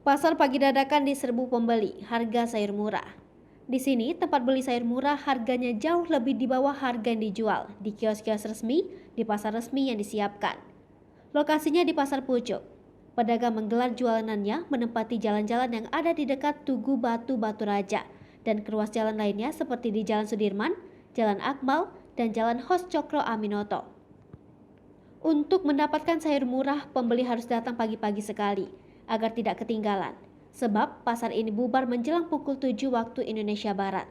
Pasar pagi dadakan diserbu pembeli, harga sayur murah. Di sini, tempat beli sayur murah harganya jauh lebih di bawah harga yang dijual di kios-kios resmi, di pasar resmi yang disiapkan. Lokasinya di Pasar Pucuk. Pedagang menggelar jualannya menempati jalan-jalan yang ada di dekat Tugu Batu Raja dan ke ruas jalan lainnya seperti di Jalan Sudirman, Jalan Akmal, dan Jalan Hos Cokro Aminoto. Untuk mendapatkan sayur murah, pembeli harus datang pagi-pagi sekali agar tidak ketinggalan, sebab pasar ini bubar menjelang pukul 7 waktu Indonesia Barat.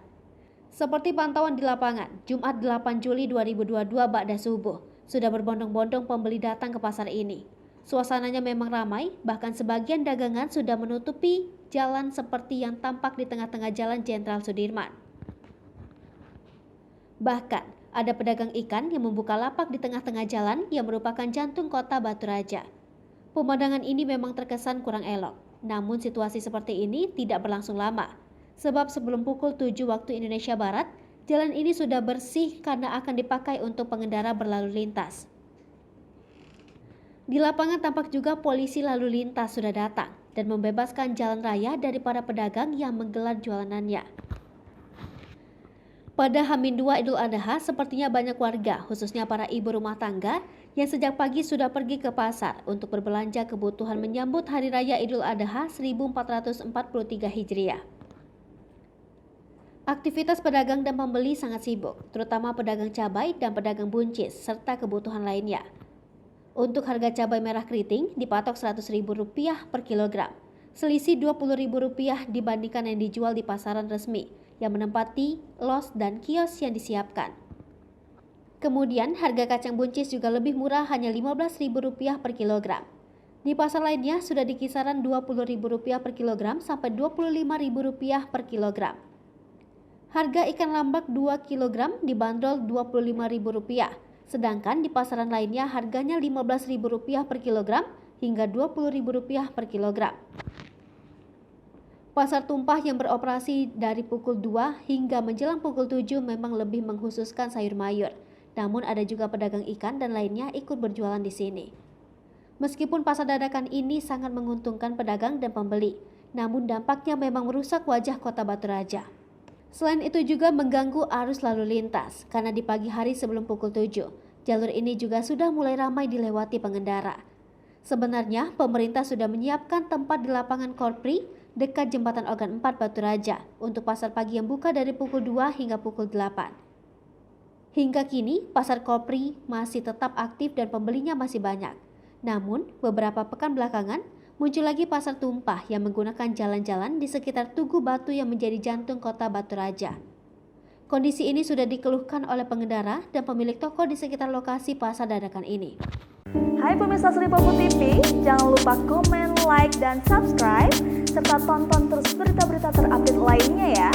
Seperti pantauan di lapangan, Jumat 8 Juli 2022 ba'da subuh, sudah berbondong-bondong pembeli datang ke pasar ini. Suasananya memang ramai, bahkan sebagian dagangan sudah menutupi jalan seperti yang tampak di tengah-tengah Jalan Jenderal Sudirman. Bahkan, ada pedagang ikan yang membuka lapak di tengah-tengah jalan yang merupakan jantung kota Batu Raja. Pemandangan ini memang terkesan kurang elok, namun situasi seperti ini tidak berlangsung lama. Sebab sebelum pukul 7 waktu Indonesia Barat, jalan ini sudah bersih karena akan dipakai untuk pengendara berlalu lintas. Di lapangan tampak juga polisi lalu lintas sudah datang dan membebaskan jalan raya dari para pedagang yang menggelar jualannya. Pada H-2 Idul Adha, sepertinya banyak warga, khususnya para ibu rumah tangga, yang sejak pagi sudah pergi ke pasar untuk berbelanja kebutuhan menyambut Hari Raya Idul Adha 1443 Hijriah. Aktivitas pedagang dan pembeli sangat sibuk, terutama pedagang cabai dan pedagang buncis, serta kebutuhan lainnya. Untuk harga cabai merah keriting dipatok Rp100.000 per kilogram, selisih Rp20.000 dibandingkan yang dijual di pasaran resmi, yang menempati los dan kios yang disiapkan. Kemudian harga kacang buncis juga lebih murah, hanya Rp15.000 per kilogram. Di pasar lainnya sudah di kisaran Rp20.000 per kilogram sampai Rp25.000 per kilogram. Harga ikan lambak 2 kg dibanderol Rp25.000, sedangkan di pasaran lainnya harganya Rp15.000 per kilogram hingga Rp20.000 per kilogram. Pasar tumpah yang beroperasi dari pukul 2 hingga menjelang pukul 7 memang lebih mengkhususkan sayur mayur. Namun ada juga pedagang ikan dan lainnya ikut berjualan di sini. Meskipun pasar dadakan ini sangat menguntungkan pedagang dan pembeli, namun dampaknya memang merusak wajah kota Batu Raja. Selain itu juga mengganggu arus lalu lintas, karena di pagi hari sebelum pukul 7, jalur ini juga sudah mulai ramai dilewati pengendara. Sebenarnya, pemerintah sudah menyiapkan tempat di lapangan Korpri dekat Jembatan Ogan 4 Batu Raja untuk pasar pagi yang buka dari pukul 2 hingga pukul 8. Hingga kini, pasar Korpri masih tetap aktif dan pembelinya masih banyak. Namun, beberapa pekan belakangan, muncul lagi pasar tumpah yang menggunakan jalan-jalan di sekitar Tugu Batu yang menjadi jantung kota Batu Raja. Kondisi ini sudah dikeluhkan oleh pengendara dan pemilik toko di sekitar lokasi pasar dadakan ini. Hai pemirsa Sri Popo TV, jangan lupa komen, like, dan subscribe, serta tonton terus berita-berita terupdate lainnya ya.